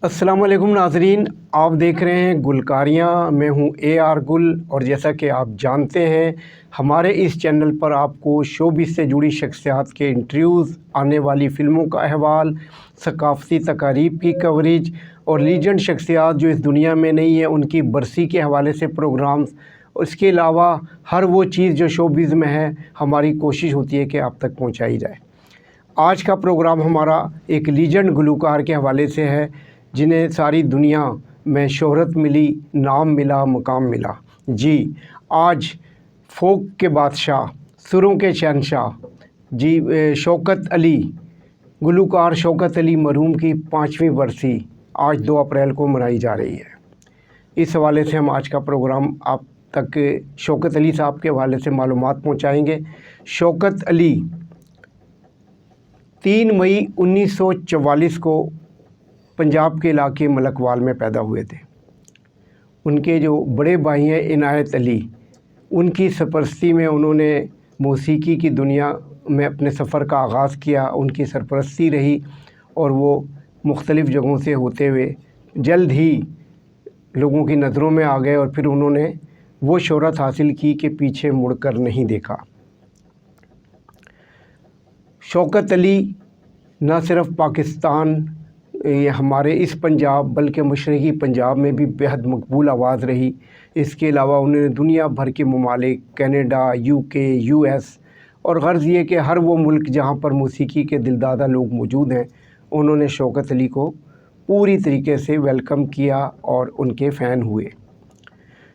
अस्सलाम वालेकुम नाज़रीन, आप देख रहे हैं गुलकारियाँ। मैं हूं AR गुल और जैसा कि आप जानते हैं हमारे इस चैनल पर आपको शोबिज़ से जुड़ी शख्सियात के इंटरव्यूज़, आने वाली फ़िल्मों का अहवाल, सकाफ़ती तकारीब की कवरेज और लीजेंड शख्सियात जो इस दुनिया में नहीं है उनकी बरसी के हवाले से प्रोग्राम्स, इसके अलावा हर वो चीज़ जो शोबिज़ में है हमारी कोशिश होती है कि आप तक पहुँचाई जाए। आज का प्रोग्राम हमारा एक लीजेंड गुलकार के हवाले से है जिन्हें सारी दुनिया में शोहरत मिली, नाम मिला, मकाम मिला। जी, आज फोक के बादशाह, सुरों के शहंशाह जी शौकत अली, गुलकार शौकत अली मरहूम की 5वीं बरसी आज 2 अप्रैल को मनाई जा रही है। इस हवाले से हम आज का प्रोग्राम आप तक शौकत अली साहब के हवाले से मालूमात पहुँचाएँगे। शौकत अली 3 मई 1944 को पंजाब के इलाके मलकवाल में पैदा हुए थे। उनके जो बड़े भाई हैं इनायत अली, उनकी सरपरस्ती में उन्होंने मौसीकी की दुनिया में अपने सफ़र का आगाज़ किया। उनकी सरपरस्ती रही और वो मुख्तलिफ़ जगहों से होते हुए जल्द ही लोगों की नज़रों में आ गए और फिर उन्होंने वो शोहरत हासिल की कि पीछे मुड़कर नहीं देखा। शौकत अली न सिर्फ़ पाकिस्तान हमारे इस पंजाब बल्कि मशरक़ी पंजाब में भी बेहद मकबूल आवाज़ रही। इसके अलावा उन्होंने दुनिया भर के ममालिक, कनाडा, UK, US और गर्ज़ ये कि हर वो मुल्क जहाँ पर मौसीकी के दिलदादा लोग मौजूद हैं, उन्होंने शौकत अली को पूरी तरीके से वेलकम किया और उनके फ़ैन हुए।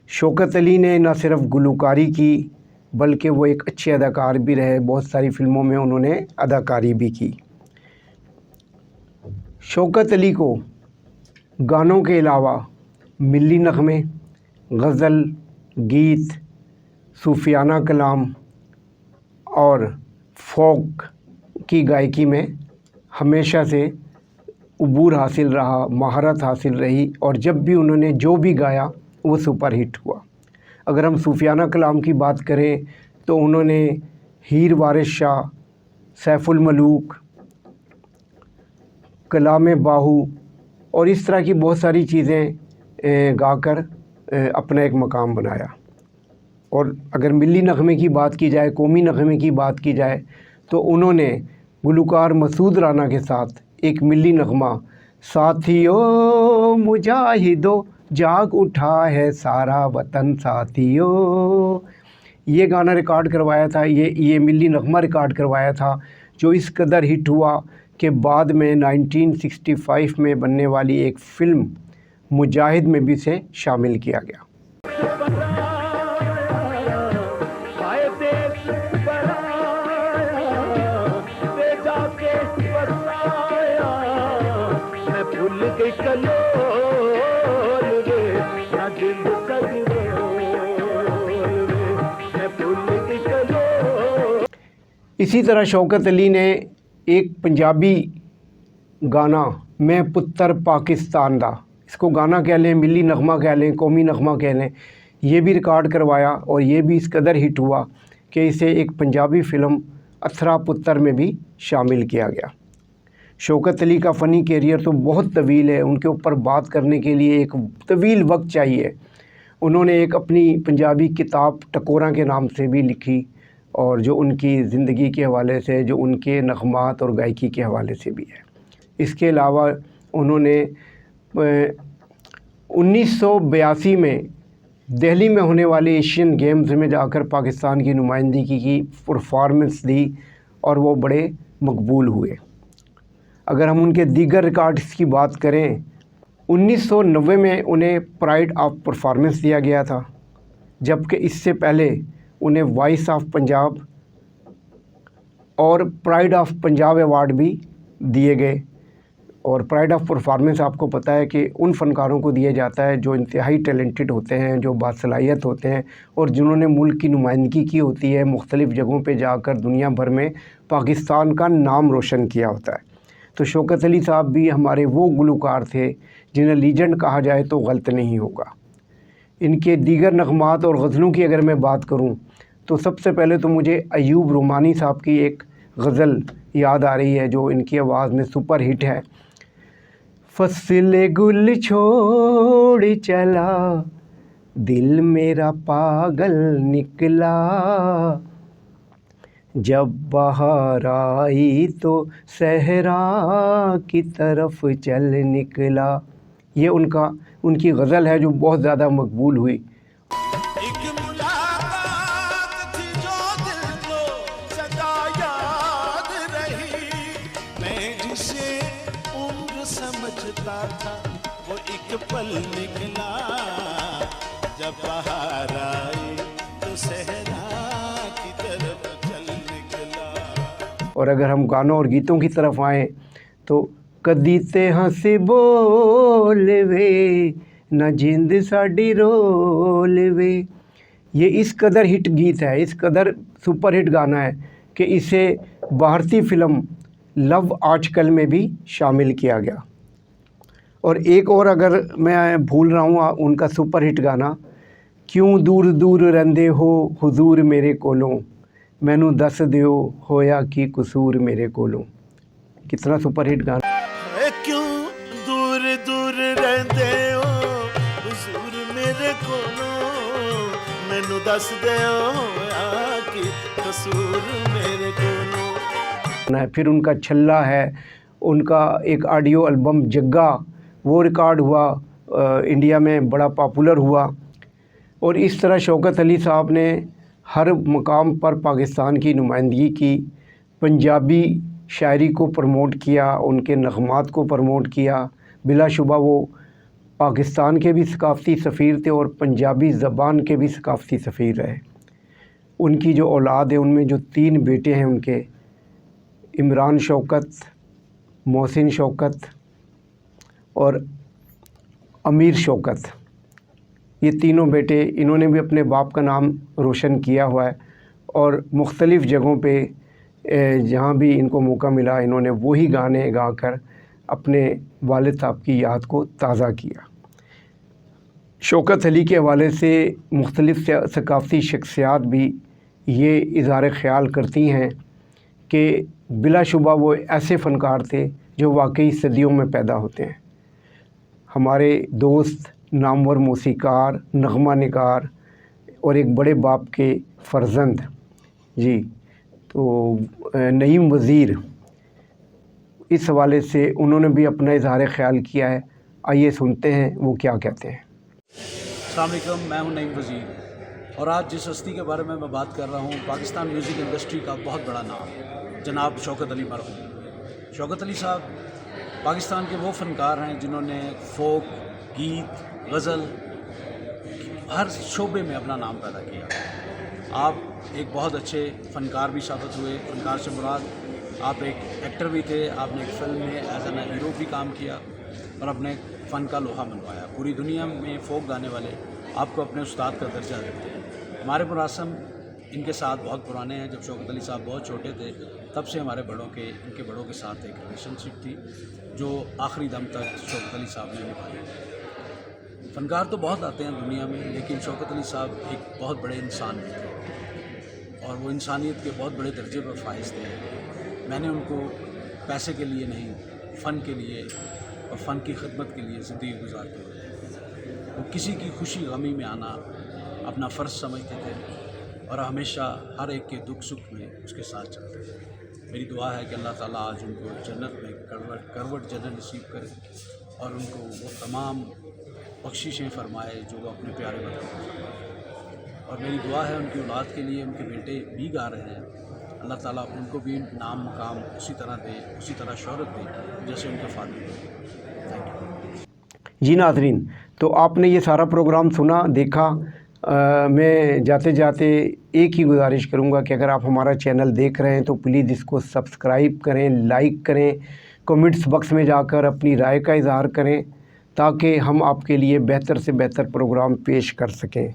शौकत अली ने न सिर्फ़ गुलकारी की बल्कि वो एक अच्छे अदाकार भी रहे। बहुत सारी फ़िल्मों में उन्होंने अदाकारी भी की। शौकत अली को गानों के अलावा मिली नग़मे, गज़ल, गीत, सूफियाना कलाम और फोक की गायकी में हमेशा से उबूर हासिल रहा, महारत हासिल रही और जब भी उन्होंने जो भी गाया वो सुपर हिट हुआ। अगर हम सूफियाना कलाम की बात करें तो उन्होंने हीर वारिस शाह, सैफुल मलूक, कलाम बाहू और इस तरह की बहुत सारी चीज़ें गाकर अपना एक मकाम बनाया। और अगर मिली नग़मे की बात की जाए, कौमी नग़मे की बात की जाए तो उन्होंने गुलकार मसूद राना के साथ एक मिली नग़मा साथियों मुजाहिदो जाग उठा है सारा वतन साथियों, ये गाना रिकॉर्ड करवाया था। ये मिली नग़मा रिकॉर्ड करवाया था जो इस कदर हिट हुआ कि बाद में 1965 में बनने वाली एक फ़िल्म मुजाहिद में भी इसे शामिल किया गया। इसी तरह शौकत अली ने एक पंजाबी गाना मैं पुत्तर पाकिस्तान दा, इसको गाना कह लें, मिली नग़मा कह लें, कौमी नग़मा कह लें, ये भी रिकॉर्ड करवाया और ये भी इस कदर हिट हुआ कि इसे एक पंजाबी फ़िल्म अथरा पुत्तर में भी शामिल किया गया। शौकत अली का फ़नी कैरियर तो बहुत तवील है, उनके ऊपर बात करने के लिए एक तवील वक्त चाहिए। उन्होंने एक अपनी पंजाबी किताब टकोरा के नाम से भी लिखी और जो उनकी ज़िंदगी के हवाले से, जो उनके नग़मात और गायकी के हवाले से भी है। इसके अलावा उन्होंने 1982 में दिल्ली में होने वाले एशियन गेम्स में जाकर पाकिस्तान की नुमाइंदगी की परफॉर्मेंस दी और वो बड़े मकबूल हुए। अगर हम उनके दीगर रिकॉर्ड्स की बात करें, 1990 में उन्हें प्राइड ऑफ परफॉर्मेंस दिया गया था, जबकि इससे पहले उन्हें वॉइस ऑफ पंजाब और प्राइड ऑफ पंजाब अवार्ड भी दिए गए। और प्राइड ऑफ परफॉर्मेंस आपको पता है कि उन फ़नकारों को दिया जाता है जो इंतहाई टैलेंटेड होते हैं, जो बासलाहियत होते हैं और जिन्होंने मुल्क की नुमाइंदगी की होती है, मुख्तलिफ़ जगहों पे जाकर दुनिया भर में पाकिस्तान का नाम रोशन किया होता है। तो शौकत अली साहब भी हमारे वो गुलकार थे जिन्हें लीजेंड कहा जाए तो गलत नहीं होगा। इनके दीगर नग़मात और गज़लों की अगर मैं बात करूं तो सबसे पहले तो मुझे अयूब रुमानी साहब की एक गज़ल याद आ रही है जो इनकी आवाज़ में सुपर हिट है। فصل گل چھوڑ چلا دل میرا پاگل نکلا جب بہار آئی تو صحرا کی طرف چل نکلا. یہ ان کی غزل ہے جو بہت زیادہ مقبول ہوئی. ایک ملاقات تھی جو دل کو سدا یاد رہی, میں جسے عمر سمجھتا تھا وہ ایک پل نکلا, جب بہار آئی تو صحرا کی طرف چل نکلا. اور اگر ہم گانوں اور گیتوں کی طرف آئیں تو کدی تے ہنس بول وے نہ جند ساڈی رول وے, یہ اس قدر ہٹ گیت ہے, اس قدر سپر ہٹ گانا ہے کہ اسے بھارتی فلم لو آج کل میں بھی شامل کیا گیا. اور ایک اور اگر میں بھول رہا ہوں ان کا سپر ہٹ گانا, کیوں دور دور رہندے ہو حضور میرے کولوں, مینوں دس دیو ہویا کی قصور میرے کولوں. کتنا سپر ہٹ گانا. کیوں دور دور رہندے ہو حضور میرے کولوں, مینوں دس دیو ہویا کی قصور میرے کولوں. پھر ان کا چھلا ہے, ان کا ایک آڈیو البم جگا وہ ریکارڈ ہوا, انڈیا میں بڑا پاپولر ہوا. اور اس طرح شوکت علی صاحب نے ہر مقام پر پاکستان کی نمائندگی کی, پنجابی شاعری کو پروموٹ کیا, ان کے نغمات کو پروموٹ کیا. بلا شبہ وہ پاکستان کے بھی ثقافتی سفیر تھے اور پنجابی زبان کے بھی ثقافتی سفیر رہے. ان کی جو اولاد ہے ان میں جو 3 بیٹے ہیں ان کے, عمران شوکت, محسن شوکت اور امیر شوکت, یہ تینوں بیٹے انہوں نے بھی اپنے باپ کا نام روشن کیا ہوا ہے. اور مختلف جگہوں پہ جہاں بھی ان کو موقع ملا انہوں نے وہی گانے گا کر اپنے والد صاحب کی یاد کو تازہ کیا. شوکت علی کے حوالے سے مختلف ثقافتی شخصیات بھی یہ اظہار خیال کرتی ہیں کہ بلا شبہ وہ ایسے فنکار تھے جو واقعی صدیوں میں پیدا ہوتے ہیں. ہمارے دوست, نامور موسیقار, نغمہ نگار اور ایک بڑے باپ کے فرزند جی, تو نعیم وزیر, اس حوالے سے انہوں نے بھی اپنا اظہار خیال کیا ہے. آئیے سنتے ہیں وہ کیا کہتے ہیں. السلام علیکم, میں ہوں نعیم وزیر اور آج جس ہستی کے بارے میں بات کر رہا ہوں پاکستان میوزک انڈسٹری کا بہت بڑا نام جناب شوکت علی مرحوم. شوکت علی صاحب پاکستان کے وہ فنکار ہیں جنہوں نے فوک, گیت, غزل ہر شعبے میں اپنا نام پیدا کیا. آپ ایک بہت اچھے فنکار بھی ثابت ہوئے. فنکار سے مراد آپ ایک ایکٹر بھی تھے, آپ نے ایک فلم میں ایز این ہیرو بھی کام کیا اور اپنے فن کا لوہا منوایا. پوری دنیا میں فوک گانے والے آپ کو اپنے استاد کا درجہ دیتے ہیں. ہمارے مراسم ان کے ساتھ بہت پرانے ہیں. جب شوکت علی صاحب بہت چھوٹے تھے تب سے ہمارے ان کے بڑوں کے ساتھ ایک ریلیشن شپ تھی جو آخری دم تک شوکت علی صاحب نے نبھائی. فنکار تو بہت آتے ہیں دنیا میں, لیکن شوکت علی صاحب ایک بہت بڑے انسان بھی تھے اور وہ انسانیت کے بہت بڑے درجے پر فائز تھے. میں نے ان کو پیسے کے لیے نہیں, فن کے لیے اور فن کی خدمت کے لیے زندگی گزارتے ہوئے. وہ کسی کی خوشی غمی میں آنا اپنا فرض سمجھتے تھے اور ہمیشہ ہر ایک کے دکھ سکھ میں اس کے ساتھ چلتے تھے. میری دعا ہے کہ اللہ تعالیٰ آج ان کو جنت میں کروٹ جنت نصیب کرے اور ان کو وہ تمام بخششیں فرمائے جو وہ اپنے پیارے وطن کو فرمائے. اور میری دعا ہے ان کی اولاد کے لیے, ان کے بیٹے بھی گا رہے ہیں, اللہ تعالیٰ ان کو بھی نام مقام اسی طرح دے, اسی طرح شہرت دے جیسے ان کے فادر دے. Thank you. جی ناظرین, تو آپ نے یہ سارا پروگرام سنا, دیکھا. میں جاتے جاتے ایک ہی گزارش کروں گا کہ اگر آپ ہمارا چینل دیکھ رہے ہیں تو پلیز اس کو سبسکرائب کریں, لائک کریں, کمنٹس باکس میں جا کر اپنی رائے کا اظہار کریں تاکہ ہم آپ کے لیے بہتر سے بہتر پروگرام پیش کر سکیں.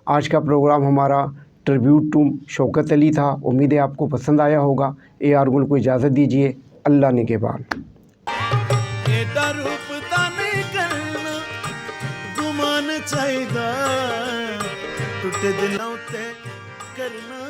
آج کا پروگرام ہمارا ٹربیوٹ ٹو شوکت علی تھا. امید ہے آپ کو پسند آیا ہوگا. اے آر گل کو اجازت دیجیے. اللہ نگہبان. چاہیے ٹوٹے دلوں تے کرنا